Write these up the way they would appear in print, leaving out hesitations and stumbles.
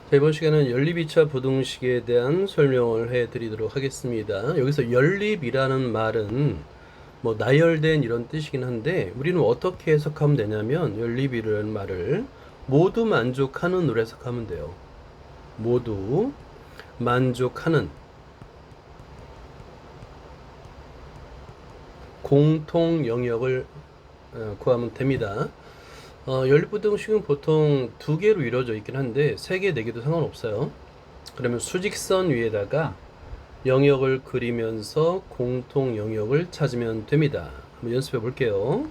자, 이번 시간은 연립 2차 부등식에 대한 설명을 해 드리도록 하겠습니다. 여기서 연립이라는 말은 뭐 나열된 이런 뜻이긴 한데 우리는 어떻게 해석하면 되냐면 연립이라는 말을 모두 만족하는으로 해석하면 돼요. 모두 만족하는 공통 영역을 구하면 됩니다. 연립부등식은 보통 두 개로 이루어져 있긴 한데 세 개, 네 개도 상관없어요. 그러면 수직선 위에다가 영역을 그리면서 공통 영역을 찾으면 됩니다. 한번 연습해 볼게요.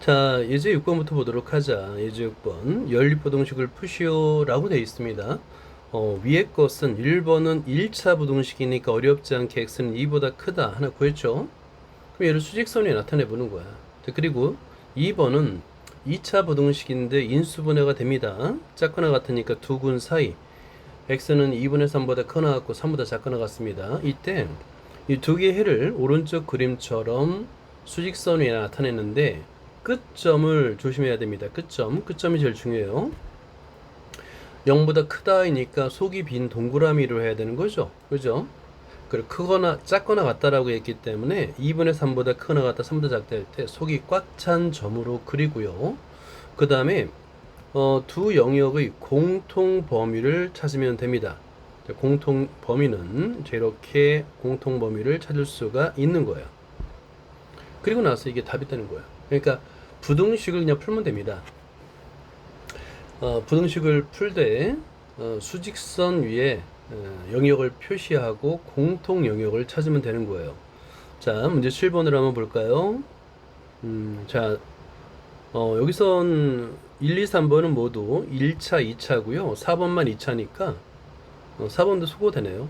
자, 예제 6번부터 보도록 하자. 예제 6번. 연립부등식을 푸시오라고 되어 있습니다. 위에 것은 1번은 1차 부등식이니까 어렵지 않게 x는 2보다 크다 하나 구했죠. 그럼 얘를 수직선에 나타내 보는 거야. 그리고 2번은 2차 부등식인데 인수분해가 됩니다. 작거나 같으니까 두 군 사이 x는 2분의 3보다 커 나갔고 3보다 작거 나갔습니다. 이때 이 두 개의 해를 오른쪽 그림처럼 수직선 위에 나타내는데 끝점을 조심해야 됩니다. 끝점이 제일 중요해요. 0보다 크다이니까 속이 빈 동그라미로 해야 되는 거죠. 그죠? 그리고 크거나 작거나 같다라고 했기 때문에 2분의 3보다 크거나 같다, 3보다 작다 할 때 속이 꽉 찬 점으로 그리고요. 그 다음에 두 영역의 공통 범위를 찾으면 됩니다. 공통 범위는 이렇게 공통 범위를 찾을 수가 있는 거예요. 그리고 나서 이게 답이 되는 거예요. 그러니까 부등식을 그냥 풀면 됩니다. 부등식을 풀 때 수직선 위에 영역을 표시하고 공통 영역을 찾으면 되는 거예요. 자, 문제 7번을 한번 볼까요? 자, 여기선 1, 2, 3번은 모두 1차, 2차고요. 4번만 2차니까 4번도 수고되네요.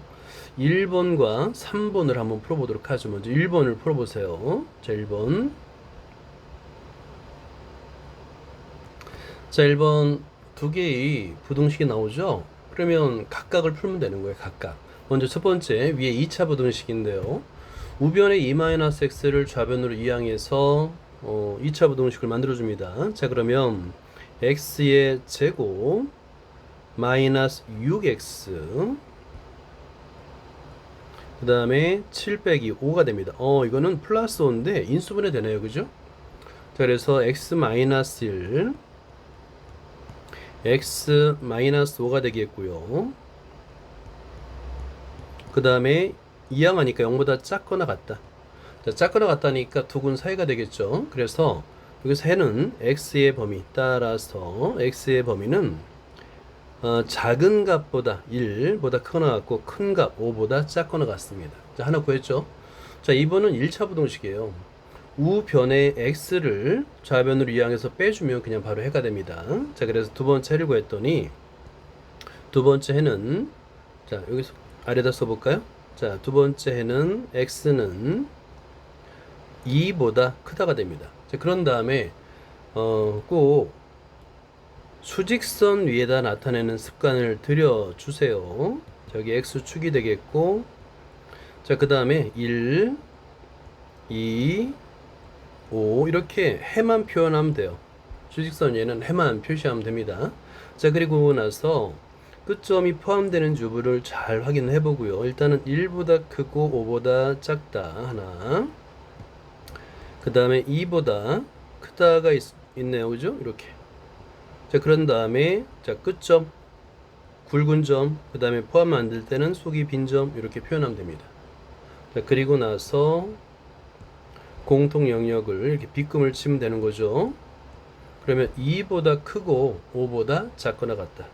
1번과 3번을 한번 풀어보도록 하죠. 먼저 1번을 풀어보세요. 자, 1번. 자, 1번 두 개의 부등식이 나오죠? 그러면 각각을 풀면 되는 거예요. 각각. 먼저 첫 번째 위에 2차 부등식인데요. 우변의 2-x를 좌변으로 이항해서 2차 부등식을 만들어줍니다. 자, 그러면 x의 제곱 마이너스 6x 그 다음에 7 빼기 5가 됩니다. 이거는 플러스 5인데 인수분해 되네요. 그죠? 자, 그래서 x 마이너스 1 x 마이너스 5가 되겠고요. 그 다음에 이항하니까 0보다 작거나 같다. 자, 작거나 같다니까 두 군 사이가 되겠죠. 그래서 여기서 해는 x의 범위 따라서 x의 범위는 작은 값보다 1보다 크거나 같고 큰 값 5보다 작거나 같습니다. 자, 하나 구했죠. 자, 2번은 1차 부등식이에요. 우변의 x를 좌변으로 이항해서 빼주면 그냥 바로 해가 됩니다. 자, 그래서 두 번째 해를 구했더니 두 번째 해는 자, 여기서 아래다 써볼까요? 자, 두 번째 해는 x는 2보다 크다가 됩니다. 자, 그런 다음에 꼭 수직선 위에다 나타내는 습관을 들여주세요. 저기 x축이 되겠고, 자, 그 다음에 1, 2, 5 이렇게 해만 표현하면 돼요. 수직선 위에는 해만 표시하면 됩니다. 자, 그리고 나서 끝점이 포함되는 주부를 잘 확인해 보고요. 일단은 1보다 크고 5보다 작다 하나, 그 다음에 2보다 크다가 있네요. 그죠? 이렇게. 자, 그런 다음에 자, 끝점 굵은 점, 그 다음에 포함 만들 때는 속이 빈 점 이렇게 표현하면 됩니다. 자, 그리고 나서 공통 영역을 이렇게 빗금을 치면 되는 거죠. 그러면 2보다 크고 5보다 작거나 같다.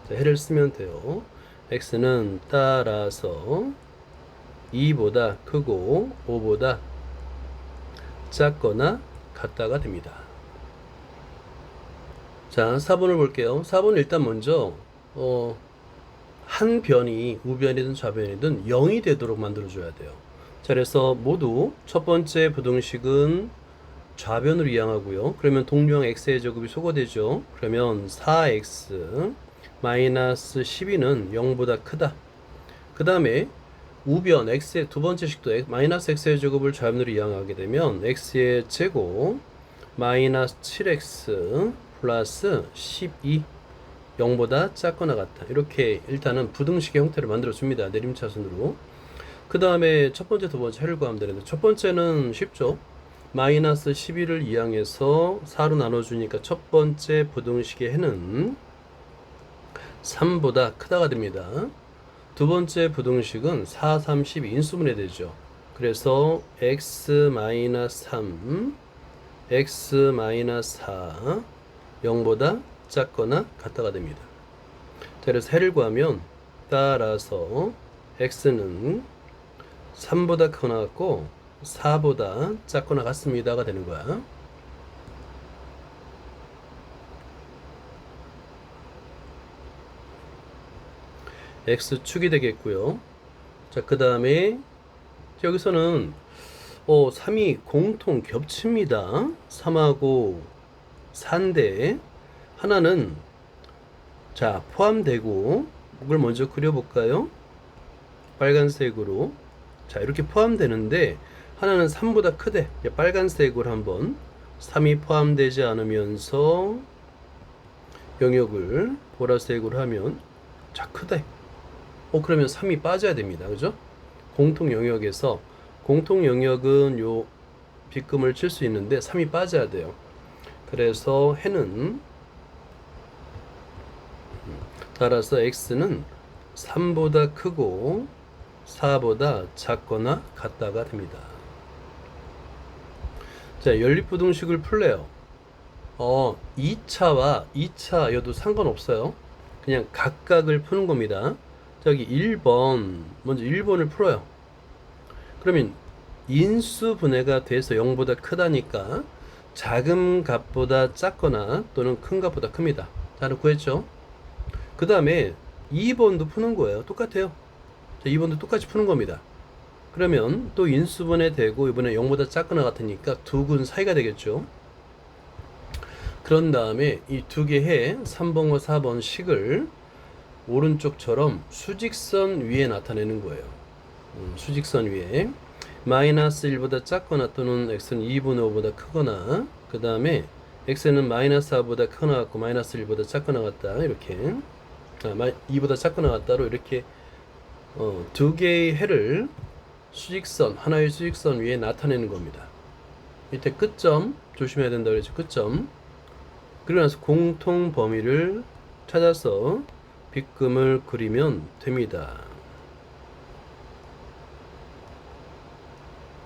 자, 해를 쓰면 돼요. x는 따라서 2보다 크고 5보다 작거나 같다가 됩니다. 자, 4번을 볼게요. 4번은 일단 먼저 한 변이 우변이든 좌변이든 0이 되도록 만들어줘야 돼요. 자, 그래서 모두 첫 번째 부등식은 좌변으로 이항하고요. 그러면 동류항 x의 제곱이 소거되죠. 그러면 4x 마이너스 12는 0보다 크다. 그 다음에 우변 x의 두 번째 식도 마이너스 x의 제곱을 좌변으로 이항하게 되면 x의 제곱 마이너스 7x 플러스 12 0보다 작거나 같다. 이렇게 일단은 부등식의 형태를 만들어 줍니다. 내림차순으로. 그 다음에 첫 번째, 두 번째 해를 구하면 되는데, 첫 번째는 쉽죠. 마이너스 11을 이항해서 4로 나눠주니까 첫 번째 부등식의 해는 3보다 크다가 됩니다. 두 번째 부등식은 4, 30 인수분해 되죠. 그래서 x-3, x-4, 0보다 작거나 같다가 됩니다. 자, 그래서 해를 구하면 따라서 x는 3보다 크거나 같고 4보다 작거나 같습니다가 되는 거야. x축이 되겠고요. 자, 그 다음에 여기서는 3이 공통 겹칩니다. 3하고 4인데 하나는 자 포함되고, 이걸 먼저 그려볼까요? 빨간색으로. 자, 이렇게 포함되는데 하나는 3보다 크대. 빨간색으로 한번 3이 포함되지 않으면서 영역을 보라색으로 하면 자 크대. 그러면 3이 빠져야 됩니다. 그죠? 공통 영역에서, 공통 영역은 요 빗금을 칠 수 있는데 3이 빠져야 돼요. 그래서 해는 따라서 x는 3보다 크고 4보다 작거나 같다가 됩니다. 자, 연립부등식을 풀래요. 2차와 2차여도 상관없어요. 그냥 각각을 푸는 겁니다. 저기 1번, 먼저 1번을 풀어요. 그러면 인수분해가 돼서 0보다 크다니까 작은 값보다 작거나 또는 큰 값보다 큽니다. 자, 구했죠? 그 다음에 2번도 푸는 거예요. 똑같아요. 자, 2번도 똑같이 푸는 겁니다. 그러면 또 인수분해 되고 이번에 0보다 작거나 같으니까 두 근 사이가 되겠죠. 그런 다음에 이 두 개의 3번과 4번 식을 오른쪽처럼 수직선 위에 나타내는 거예요. 수직선 위에 마이너스 1보다 작거나 또는 x는 2분의 5보다 크거나, 그 다음에 x는 마이너스 4보다 크거나 같고 마이너스 1보다 작거나 같다. 이렇게 2보다 작거나 같다로 이렇게 두 개의 해를 수직선, 하나의 수직선 위에 나타내는 겁니다. 밑에 끝점 조심해야 된다 그랬죠. 끝점. 그리고 나서 공통 범위를 찾아서 빗금을 그리면 됩니다.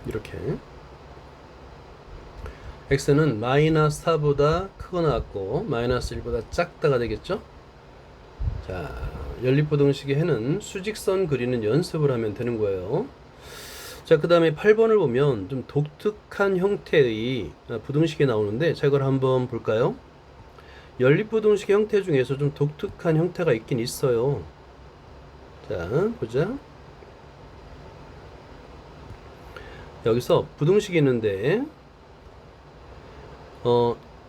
이렇게 x는 마이너스 4보다 크거나 같고 마이너스 1보다 작다가 되겠죠. 자, 연립부등식의 해는 수직선 그리는 연습을 하면 되는 거예요. 자, 그 다음에 8번을 보면 좀 독특한 형태의 부등식이 나오는데, 자, 이걸 한번 볼까요? 연립부등식의 형태 중에서 좀 독특한 형태가 있긴 있어요. 자, 보자. 여기서 부등식이 있는데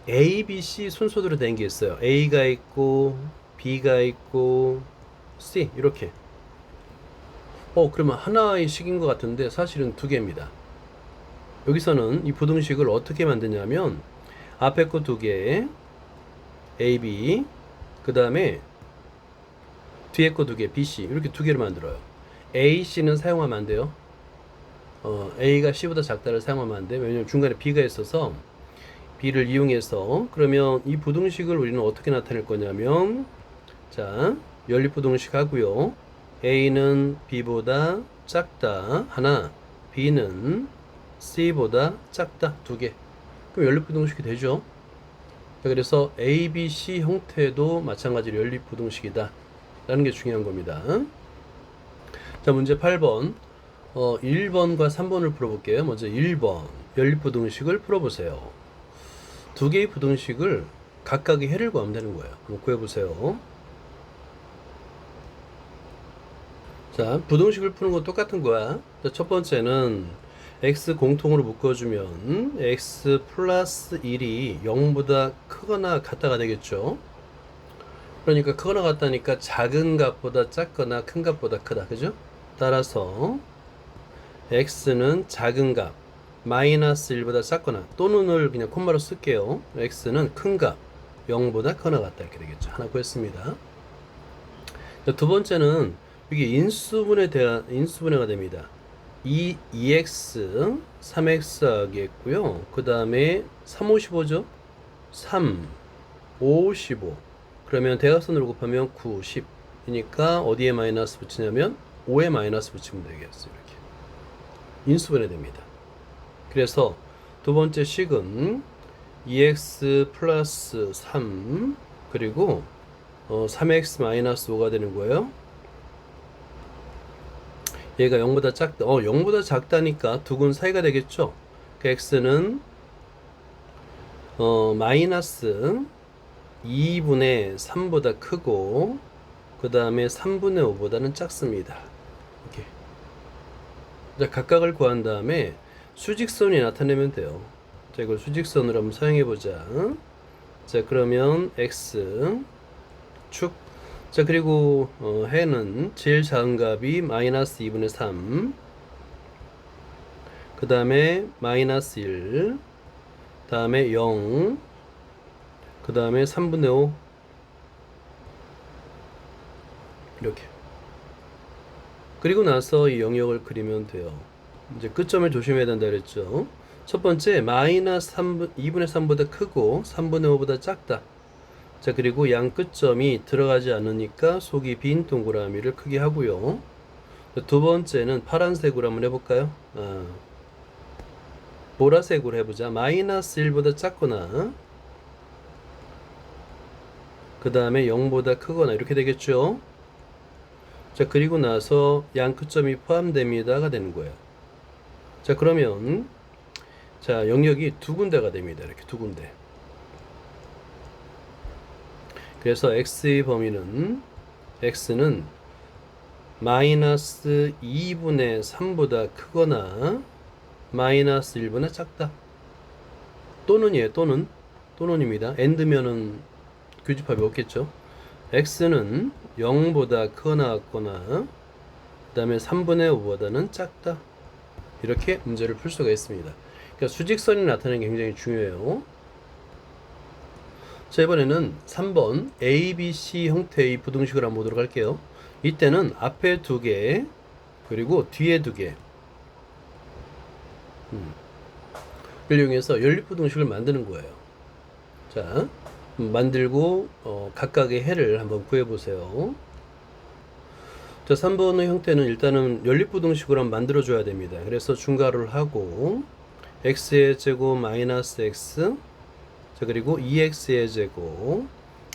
A, B, C 순서대로 된 게 있어요. A가 있고 B가 있고 C 이렇게. 그러면 하나의 식인 것 같은데 사실은 두 개입니다. 여기서는 이 부등식을 어떻게 만드냐면 앞에 거 두 개 A, B, 그 다음에 뒤에 거 두 개 B, C 이렇게 두 개를 만들어요. A, C는 사용하면 안 돼요. A가 C보다 작다를 사용하면 안 돼. 왜냐면 중간에 B가 있어서 B를 이용해서. 그러면 이 부등식을 우리는 어떻게 나타낼 거냐면, 자, 연립부등식 하고요. A는 B보다 작다 하나, B는 C보다 작다 두 개. 그럼 연립부등식이 되죠. 자, 그래서 A, B, C 형태도 마찬가지로 연립부등식이다 라는 게 중요한 겁니다. 자, 문제 8번 1번과 3번을 풀어볼게요. 먼저 1번 연립부등식을 풀어보세요. 두 개의 부등식을 각각의 해를 구하면 되는 거예요. 한번 구해보세요. 자, 부등식을 푸는 건 똑같은 거야. 자, 첫 번째는 x 공통으로 묶어주면 x 플러스 1이 0보다 크거나 같다가 되겠죠. 그러니까 크거나 같다니까 작은 값보다 작거나 큰 값보다 크다. 그죠? 따라서 x는 작은 값 마이너스 1보다 작거나, 또는을 그냥 콤마로 쓸게요. x는 큰 값 0보다 크거나 같다 이렇게 되겠죠. 하나 구했습니다. 두 번째는 이게 인수분해가 됩니다. 2x 3x 하겠고요. 그 다음에 3, 5, 15죠. 3, 5, 15. 그러면 대각선으로 곱하면 9, 10이니까 어디에 마이너스 붙이냐면 5에 마이너스 붙이면 되겠어요. 이렇게 인수분해 됩니다. 그래서 두 번째 식은 2x 플러스 3 그리고 3x 마이너스 5가 되는 거예요. 얘가 0보다 작다. 0보다 작다니까 두근 사이가 되겠죠. 그 x는 마이너스 2분의 3보다 크고 그 다음에 3분의 5보다는 작습니다. 이렇게. 자, 각각을 구한 다음에 수직선이 나타내면 돼요. 자, 이걸 수직선으로 한번 사용해 보자. 자, 그러면 x 축. 자, 그리고 해는 제일 작은 값이 마이너스 2분의 3. 그 다음에 마이너스 1. 다음에 0. 그 다음에 3분의 5. 이렇게. 그리고 나서 이 영역을 그리면 돼요. 이제 끝점을 조심해야 된다 그랬죠. 첫 번째, 마이너스 2분의 3보다 크고 3분의 5보다 작다. 자, 그리고 양 끝점이 들어가지 않으니까 속이 빈 동그라미를 크게 하고요. 두 번째는 파란색으로 한번 해볼까요? 보라색으로 해보자. 마이너스 1보다 작거나 그 다음에 0보다 크거나 이렇게 되겠죠. 자, 그리고 나서 양 끝점이 포함됩니다가 되는 거예요. 자, 그러면 자, 영역이 두 군데가 됩니다. 이렇게 두 군데. 그래서 x의 범위는 x는 마이너스 2분의 3보다 크거나 마이너스 1보다 작다. 또는이에요. 또는입니다. and면은 교집합이 없겠죠. x는 0보다 크거나 같거나 그 다음에 3분의 5보다는 작다. 이렇게 문제를 풀 수가 있습니다. 그러니까 수직선이 나타내는 게 굉장히 중요해요. 자, 이번에는 3번 ABC 형태의 부등식을 한번 보도록 할게요. 이때는 앞에 두 개 그리고 뒤에 두 개 를 이용해서 연립부등식을 만드는 거예요. 자, 만들고 각각의 해를 한번 구해보세요. 자, 3번의 형태는 일단은 연립부등식으로 한번 만들어줘야 됩니다. 그래서 중괄호를 하고 x의 제곱 마이너스 x 자, 그리고 2x의 제곱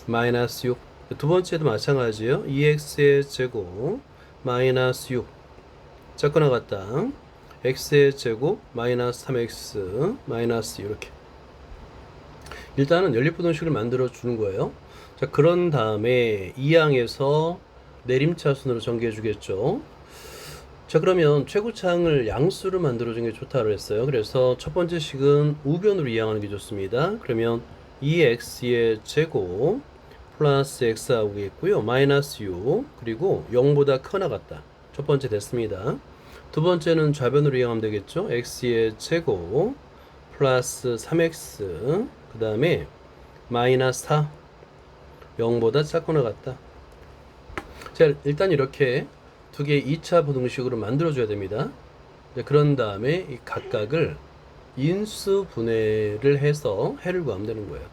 마이너스 6. 두 번째도 마찬가지예요. 2x의 제곱 마이너스 6 작거나 같다. x의 제곱 마이너스 3x 마이너스 이렇게. 일단은 연립부등식을 만들어 주는 거예요. 자, 그런 다음에 이 항에서 내림차순으로 전개해 주겠죠. 자, 그러면 최고차항을 양수로 만들어 주는 게 좋다고 했어요. 그래서 첫 번째 식은 우변으로 이항하는 게 좋습니다. 그러면 2x의 제곱 플러스 x 하고겠고요. 마이너스 6 그리고 0보다 크거나 같다. 첫 번째 됐습니다. 두 번째는 좌변으로 이항하면 되겠죠. x의 제곱 플러스 3x 그 다음에 마이너스 4 0보다 작거나 같다. 자, 일단 이렇게 두 개의 2차 부등식으로 만들어줘야 됩니다. 그런 다음에 이 각각을 인수분해를 해서 해를 구하면 되는 거예요.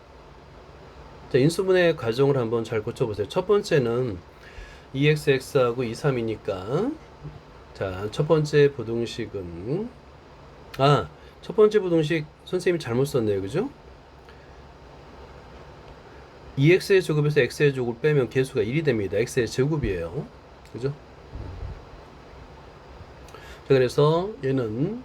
자, 인수분해 과정을 한번 잘 고쳐보세요. 첫 번째는 2xx하고 2, 3이니까 자, 첫 번째 부등식은 첫 번째 부등식 선생님이 잘못 썼네요. 그죠? 2x의 제곱에서 x의 제곱을 빼면 개수가 1이 됩니다. x의 제곱이에요. 그죠? 자, 그래서 얘는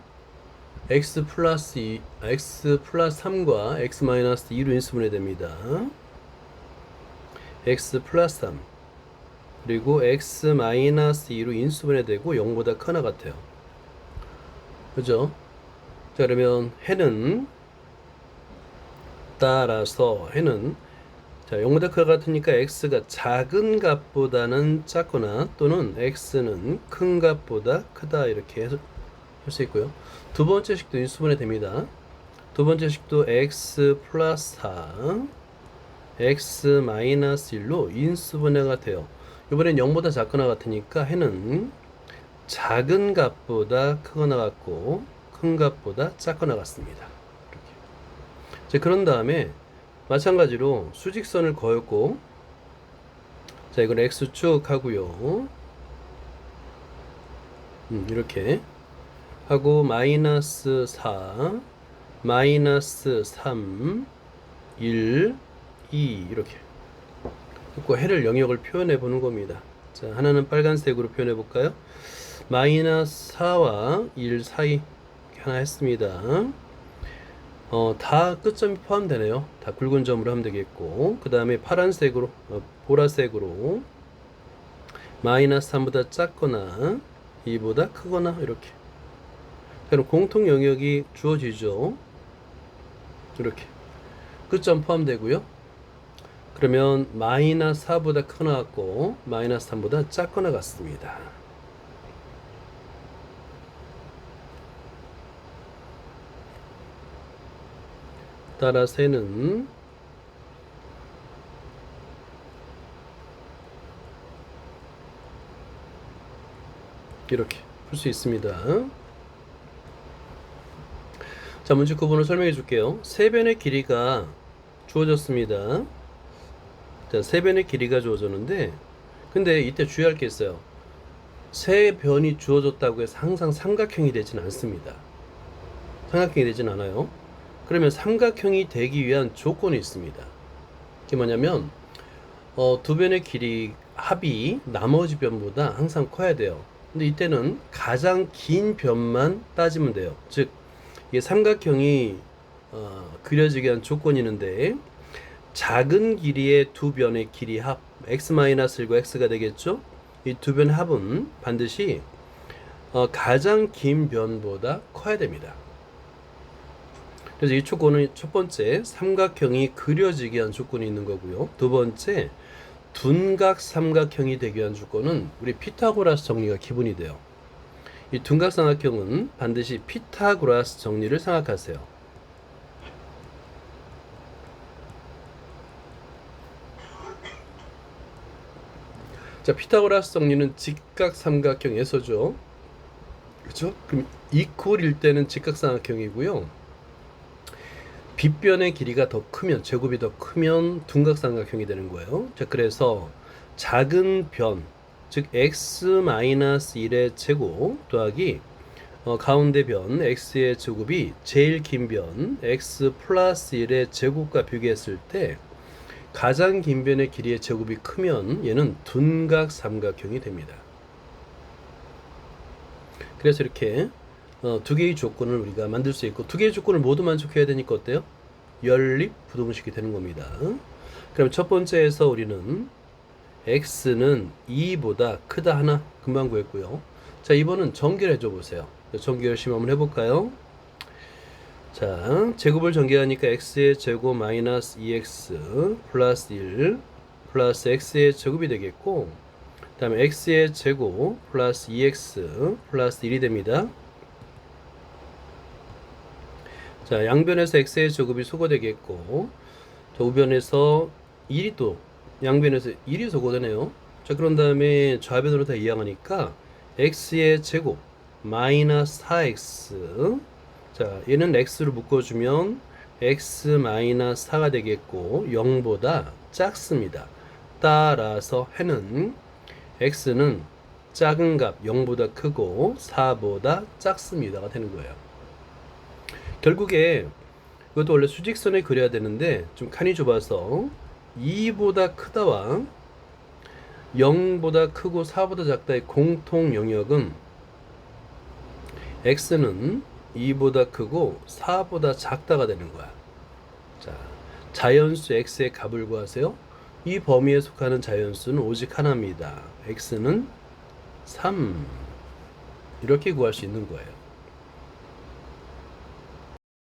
x 플러스 3과 x 마이너스 2로 인수분해 됩니다. x 플러스 3 그리고 x 마이너스 2로 인수분해 되고 0보다 크거나 같아요. 그죠? 자, 그러면 해는 따라서 해는 자, 0보다 크거나 같으니까 x가 작은 값보다는 작거나 또는 x는 큰 값보다 크다 이렇게 할 수 있고요. 두 번째 식도 인수분해 됩니다. 두 번째 식도 x 플러스 4 x-1로 인수분해가 돼요. 이번엔 0보다 작거나 같으니까 해는 작은 값보다 크거나 같고 큰 값보다 작거나 같습니다. 이렇게. 자, 그런 다음에 마찬가지로 수직선을 그었고, 자, 이건 x축 하고요. 이렇게 하고 마이너스 4, 마이너스 3, 1, 2 이렇게 그리고 해를 영역을 표현해 보는 겁니다. 자, 하나는 빨간색으로 표현해 볼까요? 마이너스 4와 1 사이 하나 했습니다. 다 끝점이 포함되네요. 다 굵은 점으로 하면 되겠고, 그 다음에 파란색으로 보라색으로 마이너스 3보다 작거나 2보다 크거나 이렇게. 그럼 공통 영역이 주어지죠. 이렇게 끝점 포함되고요. 그러면 마이너스 4보다 크거나 같고 마이너스 3보다 작거나 같습니다. 따라서 해는 이렇게 풀 수 있습니다. 자, 문제 9번을 설명해 줄게요. 세 변의 길이가 주어졌습니다. 자, 세 변의 길이가 주어졌는데, 근데 이때 주의할 게 있어요. 세 변이 주어졌다고 해서 항상 삼각형이 되진 않습니다. 삼각형이 되진 않아요. 그러면 삼각형이 되기 위한 조건이 있습니다. 그게 뭐냐면, 두 변의 길이 합이 나머지 변보다 항상 커야 돼요. 근데 이때는 가장 긴 변만 따지면 돼요. 즉, 이게 삼각형이 그려지게 한 조건이 있는데, 작은 길이의 두 변의 길이 합 x-1과 x가 되겠죠. 이 두 변의 합은 반드시 가장 긴 변보다 커야 됩니다. 그래서 이 조건은 첫 번째 삼각형이 그려지게 한 조건이 있는 거고요. 두 번째 둔각 삼각형이 되기 위한 조건은 우리 피타고라스 정리가 기본이 돼요. 이 둔각 삼각형은 반드시 피타고라스 정리를 생각하세요. 자, 피타고라스 정리는 직각 삼각형에서죠. 그렇죠? 그럼 이퀄일 때는 직각 삼각형이고요. 빗변의 길이가 더 크면, 제곱이 더 크면 둔각 삼각형이 되는 거예요. 자, 그래서 작은 변, 즉 x-1의 제곱 더하기 가운데 변 x의 제곱이 제일 긴 변 x 플러스 1의 제곱과 비교했을 때 가장 긴 변의 길이의 제곱이 크면 얘는 둔각 삼각형이 됩니다. 그래서 이렇게 두 개의 조건을 우리가 만들 수 있고, 두 개의 조건을 모두 만족해야 되니까 어때요? 연립 부동식이 되는 겁니다. 그럼 첫 번째에서 우리는 x는 2보다 크다 하나 금방 구했고요. 자, 이번은 전개를 해줘 보세요. 전개 열심히 한번 해볼까요? 자, 제곱을 전개하니까 x의 제곱 마이너스 2x 플러스 1 플러스 x의 제곱이 되겠고, 그 다음에 x의 제곱 플러스 2x 플러스 1이 됩니다. 자, 양변에서 x의 제곱이 소거되겠고, 자, 우변에서 1이 또 양변에서 1이 소거되네요. 자, 그런 다음에 좌변으로 다 이항하니까 x의 제곱 마이너스 4x, 자, 얘는 x로 묶어주면 x 마이너스 4가 되겠고 0보다 작습니다. 따라서 해는 x는 작은 값 0보다 크고 4보다 작습니다가 되는 거예요. 결국에 이것도 원래 수직선에 그려야 되는데 좀 칸이 좁아서 2보다 크다와 0보다 크고 4보다 작다의 공통 영역은 x는 2보다 크고 4보다 작다가 되는 거야. 자, 자연수 x의 값을 구하세요. 이 범위에 속하는 자연수는 오직 하나입니다. x는 3. 이렇게 구할 수 있는 거예요.